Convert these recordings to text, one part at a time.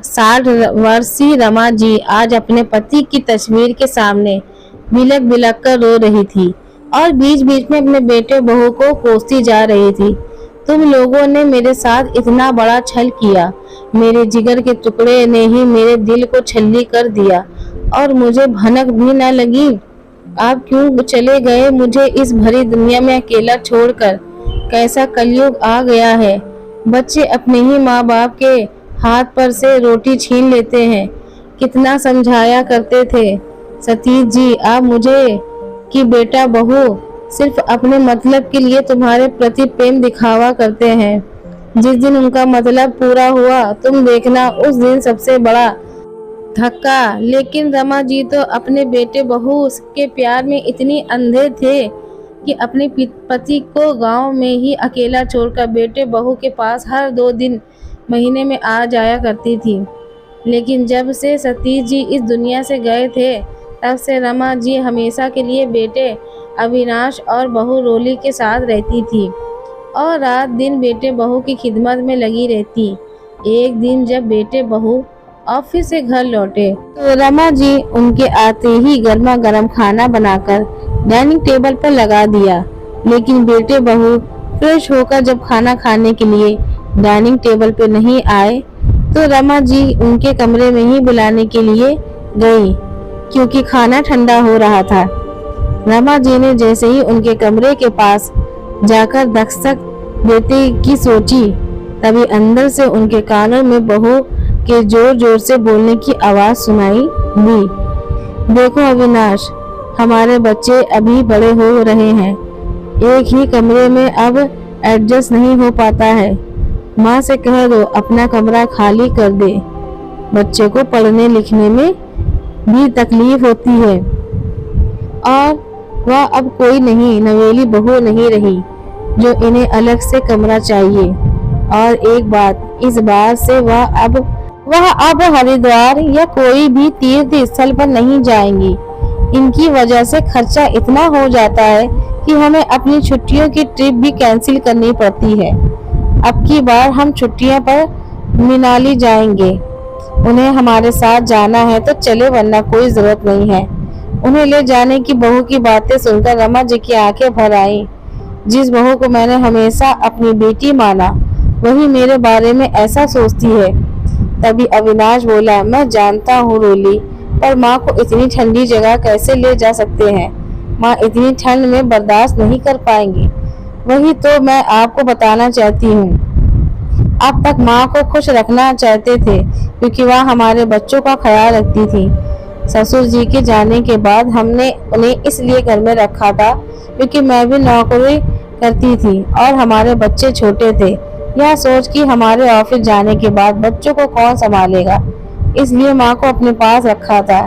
60 वर्षीय रमा जी आज अपने पति की तस्वीर के सामने बिलक बिलक कर रो रही थी और बीच बीच में अपने बेटे बहू को कोसती जा रही थी। तुम लोगों ने मेरे साथ इतना बड़ा छल किया, मेरे जिगर के टुकड़े ने ही मेरे दिल को छल्ली कर दिया और मुझे भनक भी न लगी। आप क्यों चले गए मुझे इस भरी दुनिया में अकेला छोड़कर? कैसा कलयुग आ गया है। बच्चे अपने ही माँ बाप के हाथ पर से रोटी छीन लेते हैं। कितना समझाया करते थे सतीश जी आप मुझे कि बेटा बहू सिर्फ अपने मतलब के लिए तुम्हारे प्रति प्रेम दिखावा करते हैं। जिस दिन उनका मतलब पूरा हुआ तुम देखना उस दिन सबसे बड़ा धक्का। लेकिन रमा जी तो अपने बेटे बहू के प्यार में इतनी अंधे थे कि अपने पति को गांव में ही अकेला छोड़कर बेटे बहू के पास हर 2 दिन महीने में आ जाया करती थी। लेकिन जब से सतीश जी इस दुनिया से गए थे तब से रमा जी हमेशा के लिए बेटे अविनाश और बहू रोली के साथ रहती थी और रात दिन बेटे बहू की खिदमत में लगी रहती। एक दिन जब बेटे बहू ऑफिस से घर लौटे तो रमा जी उनके आते ही गर्मा गर्म खाना बनाकर डाइनिंग टेबल पर लगा दिया। लेकिन बेटे बहू फ्रेश होकर जब खाना खाने के लिए डाइनिंग टेबल पर नहीं आए तो रमा जी उनके कमरे में ही बुलाने के लिए गई क्योंकि खाना ठंडा हो रहा था। रमा जी ने जैसे ही उनके कमरे के पास जाकर दस्तक देते की सोची तभी अंदर से उनके कानों में बहू के जोर जोर से बोलने की आवाज सुनाई दी। देखो अविनाश हमारे बच्चे अभी बड़े हो रहे हैं, एक ही कमरे में अब एडजस्ट नहीं हो पाता है। माँ से कह दो अपना कमरा खाली कर दे, बच्चे को पढ़ने लिखने में भी तकलीफ होती है और वह अब कोई नहीं नवेली बहू नहीं रही जो इन्हें अलग से कमरा चाहिए। और एक बात इस बार से वह अब हरिद्वार या कोई भी तीर्थ स्थल पर नहीं जाएंगी। इनकी वजह से खर्चा इतना हो जाता है कि हमें अपनी छुट्टियों की ट्रिप भी कैंसिल करनी पड़ती है। अब की बार हम छुट्टियों पर मनाली जाएंगे। उन्हें हमारे साथ जाना है तो चले वरना कोई जरूरत नहीं है। उन्हें ले जाने की बहू की बातें सुनकर रमा जी की आंखें भर आईं। जिस बहू को मैंने हमेशा अपनी बेटी माना वही मेरे बारे में ऐसा सोचती है। तभी अविनाश बोला मैं जानता हूँ रोली, पर माँ को इतनी ठंडी जगह कैसे ले जा सकते हैं? माँ इतनी ठंड में बर्दाश्त नहीं कर पाएंगी। वही तो मैं आपको बताना चाहती हूँ। अब तक माँ को खुश रखना चाहते थे क्योंकि वह हमारे बच्चों का ख्याल रखती थी। ससुर जी के जाने के बाद हमने उन्हें इसलिए घर में रखा था क्योंकि मैं भी नौकरी करती थी और हमारे बच्चे छोटे थे। यह सोच कि हमारे ऑफिस जाने के बाद बच्चों को कौन संभालेगा, इसलिए माँ को अपने पास रखा था।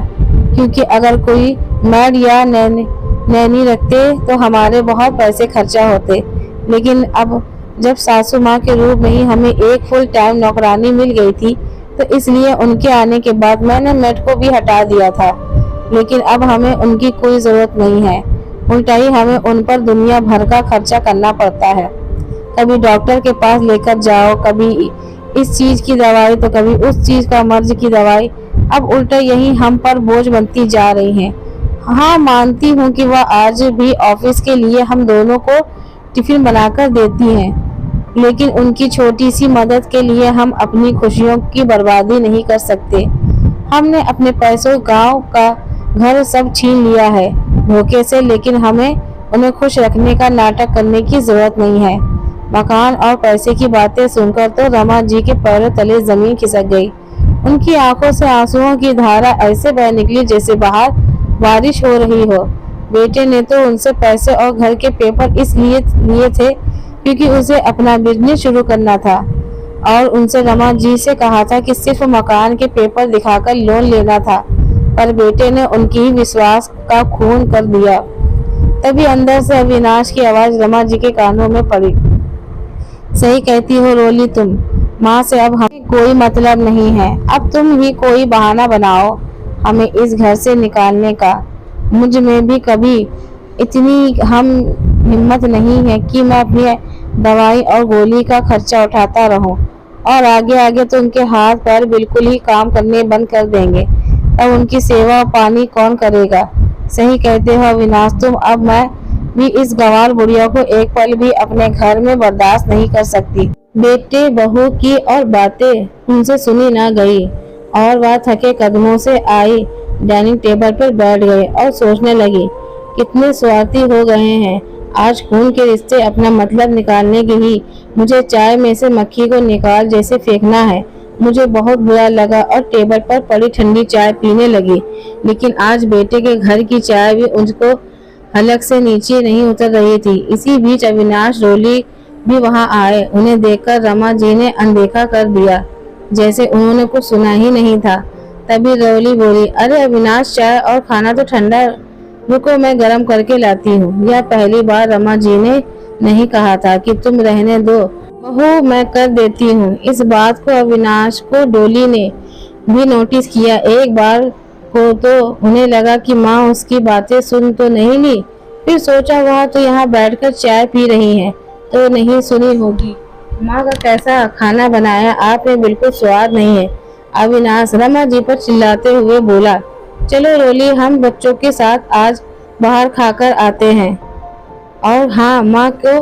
क्योंकि अगर कोई मैड या नैनी रखते तो हमारे बहुत पैसे खर्चा होते। लेकिन अब जब सासू माँ के रूप में ही हमें एक फुल टाइम नौकरानी मिल गई थी तो इसलिए उनके आने के बाद मैंने मेड को भी हटा दिया था। लेकिन अब हमें उनकी कोई जरूरत नहीं है, उल्टा ही हमें उन पर दुनिया भर का खर्चा करना पड़ता है। कभी डॉक्टर के पास लेकर जाओ, कभी इस चीज की दवाई तो कभी उस चीज का मर्ज की दवाई। अब उल्टा यही हम पर बोझ बनती जा रही है। हाँ मानती हूँ कि वह आज भी ऑफिस के लिए हम दोनों को टिफिन बनाकर देती हैं, लेकिन उनकी छोटी सी मदद के लिए हम अपनी खुशियों की बर्बादी नहीं कर सकते। हमने अपने पैसों गांव का घर सब छीन लिया है धोखे से, लेकिन हमें उन्हें खुश रखने का नाटक करने की जरूरत नहीं है। मकान और पैसे की बातें सुनकर तो रमा जी के पैरों तले जमीन खिसक गई। उनकी आंखों से आंसुओं की धारा ऐसे बह निकली जैसे बाहर बारिश हो रही हो। बेटे ने तो उनसे पैसे और घर के पेपर इसलिए लिए थे क्योंकि उसे अपना बिजनेस शुरू करना था और उनसे रमा जी से कहा था कि सिर्फ मकान के पेपर दिखाकर लोन लेना था, पर बेटे ने उनकी विश्वास का खून कर दिया। तभी अंदर से अविनाश की आवाज रमा जी के कानों में पड़ी। सही कहती हो रोली तुम, माँ से अब हमें कोई मतलब नहीं है। अब तुम ही कोई बहाना बनाओ हमें इस घर से निकालने का। मुझ में भी कभी इतनी हिम्मत नहीं है कि मैं अपनी दवाई और गोली का खर्चा उठाता रहूं। और आगे आगे तो उनके हाथ पैर बिल्कुल ही काम करने बंद कर देंगे। अब उनकी सेवा और पानी कौन करेगा? सही कहते हो अविनाश तुम। अब मैं भी इस गंवार बुढ़िया को एक पल भी अपने घर में बर्दाश्त नहीं कर सकती। बेटे बहू की और बातें उनसे सुनी ना गई और वह थके कदमों से आई डाइनिंग टेबल पर बैठ गए और सोचने लगी, कितने स्वार्थी हो गए हैं। आज खून के रिश्ते अपना मतलब निकालने के ही मुझे चाय में से मक्खी को निकाल जैसे फेंकना है। मुझे बहुत बुरा लगा और टेबल पर पड़ी ठंडी चाय पीने लगी। लेकिन आज बेटे के घर की चाय भी उनको हलक से नीचे नहीं उतर रही थी। इसी बीच अविनाश रोली भी वहां आए। उन्हें देखकर रमा जी ने अनदेखा कर दिया, जैसे उन्होंने कुछ सुना ही नहीं था। तभी रोली बोली, अरे अविनाश, चाय और खाना तो ठंडा, रुको मैं गरम करके लाती हूँ। यह पहली बार रमा जी ने नहीं कहा था कि तुम रहने दो बहू, मैं कर देती हूँ। इस बात को अविनाश को डोली ने भी नोटिस किया। एक बार को तो उन्हें लगा कि माँ उसकी बातें सुन तो नहीं ली, फिर सोचा वह तो यहाँ बैठकर चाय पी रही है तो नहीं सुनी होगी। माँ का कैसा खाना बनाया आपने, बिल्कुल स्वाद नहीं है। अविनाश रमा जी पर चिल्लाते हुए बोला, चलो रोली, हम बच्चों के साथ आज बाहर खाकर आते हैं। और हाँ माँ को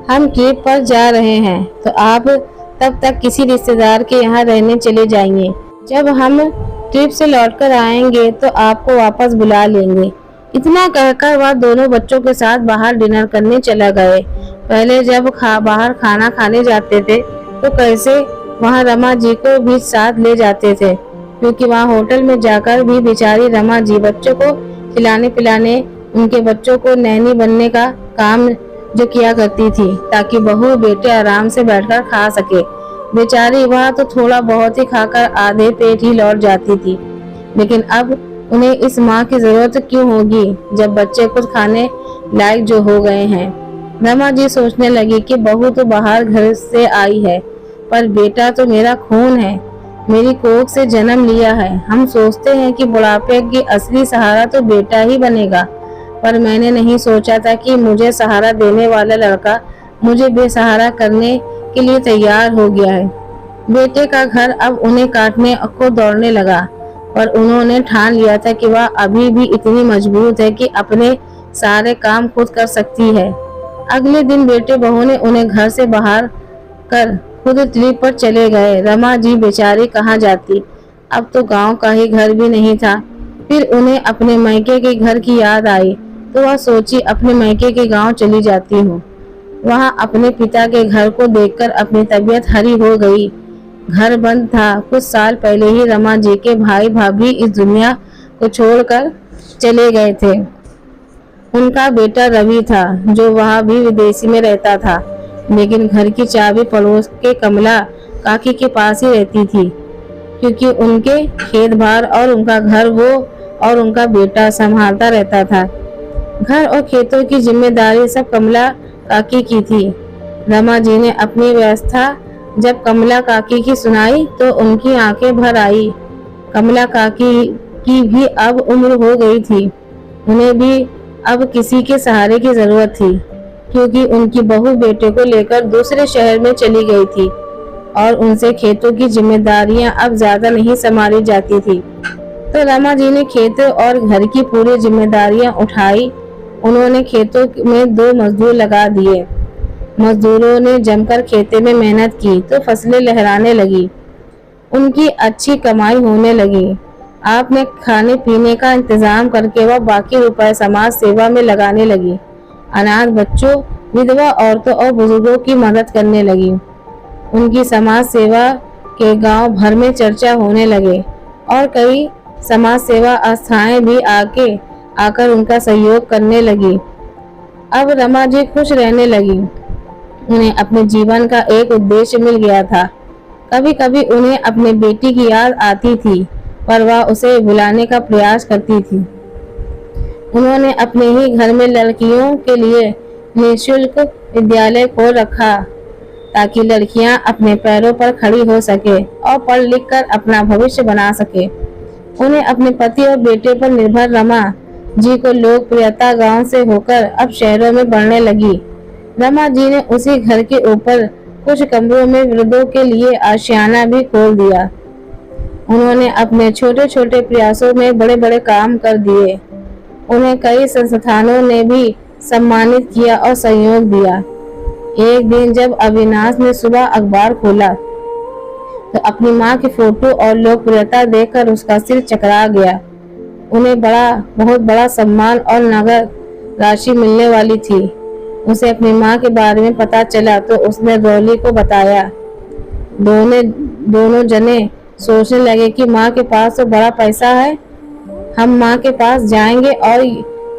हम ट्रिप पर जा रहे हैं तो आप तब तक किसी रिश्तेदार के यहाँ रहने चले जाइए। जब हम ट्रिप से लौटकर आएंगे तो आपको वापस बुला लेंगे। इतना कहकर वह दोनों बच्चों के साथ बाहर डिनर करने चला गए। पहले जब बाहर खाना खाने जाते थे तो कैसे वहाँ रमा जी को भी साथ ले जाते थे, क्योंकि वहाँ होटल में जाकर भी बेचारी रमा जी बच्चों को खिलाने पिलाने, उनके बच्चों को नैनी बनने का काम जो किया करती थी, ताकि बहू बेटे आराम से बैठकर खा सके। बेचारी वह तो थोड़ा बहुत ही खाकर आधे पेट ही लौट जाती थी। लेकिन अब उन्हें इस माँ की जरूरत क्यों होगी, जब बच्चे खुद खाने लायक जो हो गए हैं। रमा जी सोचने लगी कि बहू तो बाहर घर से आई है, पर बेटा तो मेरा खून है, मेरी कोख से जन्म लिया है। हम सोचते हैं कि बुढ़ापे की असली सहारा तो बेटा ही बनेगा, पर मैंने नहीं सोचा था कि मुझे सहारा देने वाला लड़का मुझे बेसहारा करने के लिए तैयार हो गया है। बेटे का घर अब उन्हें काटने को दौड़ने लगा, पर उन्होंने ठान लिया था कि वह अभी भी इतनी मजबूत है कि अपने सारे काम खुद कर सकती है। अगले दिन बेटे बहू ने उन्हें घर से बाहर कर खुद ट्रिप पर चले गए। रमा जी बेचारी कहाँ जाती, अब तो गांव का ही घर भी नहीं था। फिर उन्हें अपने मायके के घर की याद आई तो वह सोची, अपने मायके के गांव चली जाती हूँ। वहां अपने पिता के घर को देखकर अपनी तबीयत हरी हो गई। घर बंद था। कुछ साल पहले ही रमा जी के भाई भाभी इस दुनिया को छोड़कर चले गए थे। उनका बेटा रवि था जो वहां भी विदेशी में रहता था, लेकिन घर की चाबी पड़ोस के कमला काकी के पास ही रहती थी, क्योंकि उनके खेत भार और उनका घर वो और उनका बेटा संभालता रहता था। घर और खेतों की जिम्मेदारी सब कमला काकी की थी। रमा जी ने अपनी व्यवस्था जब कमला काकी की सुनाई तो उनकी आंखें भर आई। कमला काकी की भी अब उम्र हो गई थी, उन्हें भी अब किसी के सहारे की जरूरत थी, क्योंकि उनकी बहू बेटे को लेकर दूसरे शहर में चली गई थी और उनसे खेतों की जिम्मेदारियां अब ज्यादा नहीं संभाली जाती थी। तो रमा जी ने खेतों और घर की पूरी जिम्मेदारियां उठाई। उन्होंने खेतों में 2 मजदूर लगा दिए। मजदूरों ने जमकर खेते में मेहनत की तो फसलें लहराने लगी, उनकी अच्छी कमाई होने लगी। आपने खाने पीने का इंतजाम करके वह बाकी रुपए समाज सेवा में लगाने लगी। अनाथ बच्चों, विधवा औरतों और बुजुर्गों की मदद करने लगी। उनकी समाज सेवा के गांव भर में चर्चा होने लगे और कई समाज सेवा संस्थाएं भी आकर उनका सहयोग करने लगी। अब रमा जी खुश रहने लगी। उन्हें अपने जीवन का एक उद्देश्य मिल गया था। कभी कभी उन्हें अपने बेटी की याद आती थी, पर वह उसे बुलाने का प्रयास करती थी। उन्होंने अपने ही घर में लड़कियों के लिए निःशुल्क विद्यालय खोल रखा, ताकि लड़कियां अपने पैरों पर खड़ी हो सके और पढ़ लिख कर अपना भविष्य बना सके। उन्हें अपने पति और बेटे पर निर्भर रमा जी को लोकप्रियता गांव से होकर अब शहरों में बढ़ने लगी। रमा जी ने उसी घर के ऊपर कुछ कमरों में वृद्धों के लिए आशियाना भी खोल दिया। उन्होंने अपने छोटे छोटे प्रयासों में बड़े बड़े काम कर दिए। उन्हें कई संस्थानों ने भी सम्मानित किया और सहयोग दिया। एक दिन जब अविनाश ने सुबह अखबार खोला तो अपनी माँ की फोटो और लोकप्रियता देखकर उसका सिर चकरा गया। उन्हें बहुत बड़ा सम्मान और नगद राशि मिलने वाली थी। उसे अपनी माँ के बारे में पता चला तो उसने रॉली को बताया। दोनों जने सोचने लगे कि माँ के पास तो बड़ा पैसा है, हम माँ के पास जाएंगे और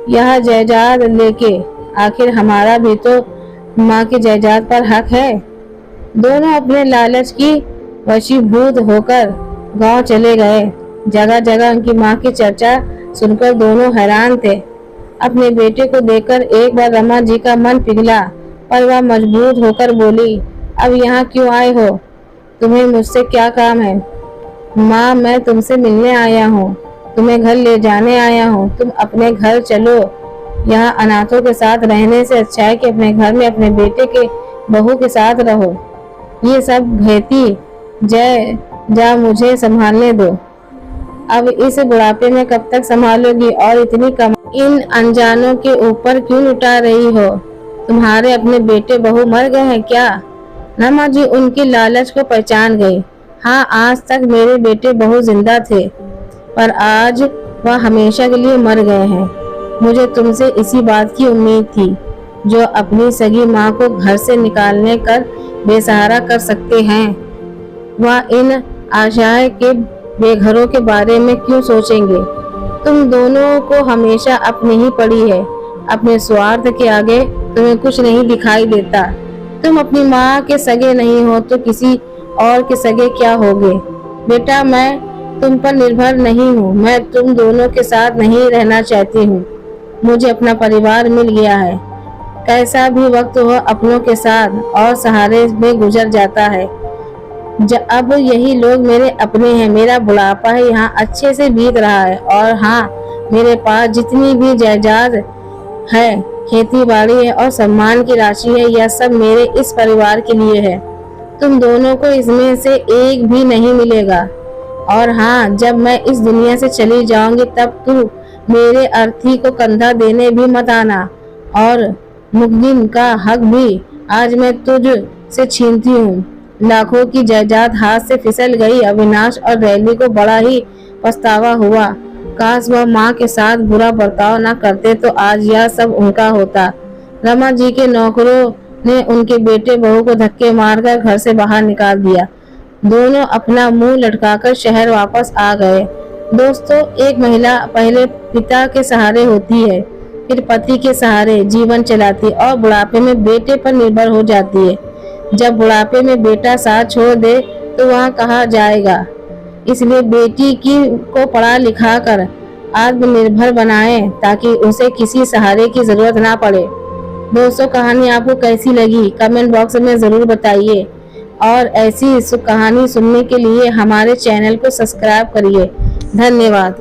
यह जायदाद लेके, आखिर हमारा भी तो माँ की जायदाद पर हक है। दोनों अपने लालच की वशीभूत होकर गांव चले गए। जगह जगह उनकी माँ की चर्चा सुनकर दोनों हैरान थे। अपने बेटे को देखकर एक बार रमा जी का मन पिघला, पर वह मजबूत होकर बोली, अब यहाँ क्यों आए हो? तुम्हें मुझसे क्या काम है? माँ, मैं तुमसे मिलने आया हूँ, तुम्हें घर ले जाने आया हूँ। तुम अपने घर चलो। यहाँ अनाथों के साथ रहने से अच्छा है कि अपने घर में अपने बेटे के बहू के साथ रहो। ये सब घेती जय जा, मुझे संभालने दो। अब इस बुढ़ापे में कब तक संभालोगी? और इतनी कम इन अनजानों के ऊपर क्यों लुटा रही हो? तुम्हारे अपने बेटे बहू मर गए हैं क्या? रमा जी उनकी लालच को पहचान गई। हाँ, आज तक मेरे बेटे बहू जिंदा थे, पर आज वह हमेशा के लिए मर गए हैं। मुझे तुमसे इसी बात की उम्मीद थी, जो अपनी सगी माँ को घर से निकालने कर बेसहारा कर सकते हैं, वह इन आशाएं के बेघरों के बारे में क्यों सोचेंगे? तुम दोनों को हमेशा अपनी ही पड़ी है। अपने स्वार्थ के आगे तुम्हें कुछ नहीं दिखाई देता। तुम अपनी माँ के सगे नहीं हो तो किसी और के सगे क्या होगे? बेटा, मैं तुम पर निर्भर नहीं हूँ। मैं तुम दोनों के साथ नहीं रहना चाहती हूँ। मुझे अपना परिवार मिल गया है। कैसा भी वक्त हो अपनों के साथ और सहारे में गुजर जाता है। अब यही लोग मेरे अपने हैं। मेरा बुढ़ापा है यहाँ अच्छे से बीत रहा है। और हाँ, मेरे पास जितनी भी जायदाद है, खेती बाड़ी है और सम्मान की राशि है, यह सब मेरे इस परिवार के लिए है। तुम दोनों को इसमें से एक भी नहीं मिलेगा। और हाँ, जब मैं इस दुनिया से चली जाऊंगी तब तू मेरे अर्थी को कंधा देने भी मत आना। और मुकद्दम का हक भी आज मैं तुझ से छीनती हूँ। लाखों की जायदाद हाथ से फिसल गई। अविनाश और रैली को बड़ा ही पछतावा हुआ। काश वह माँ के साथ बुरा बर्ताव न करते तो आज यह सब उनका होता। रमा जी के नौकरों ने उनके बेटे बहू को धक्के मारकर घर से बाहर निकाल दिया। दोनों अपना मुंह लटकाकर शहर वापस आ गए। दोस्तों, एक महिला पहले पिता के सहारे होती है, फिर पति के सहारे जीवन चलाती और बुढ़ापे में बेटे पर निर्भर हो जाती है। जब बुढ़ापे में बेटा साथ छोड़ दे तो वहाँ कहाँ जाएगा? इसलिए बेटी को पढ़ा लिखा कर आत्मनिर्भर बनाएं ताकि उसे किसी सहारे की जरूरत ना पड़े। दोस्तों, कहानी आपको कैसी लगी कमेंट बॉक्स में जरूर बताइए और ऐसी कहानी सुनने के लिए हमारे चैनल को सब्सक्राइब करिए। धन्यवाद।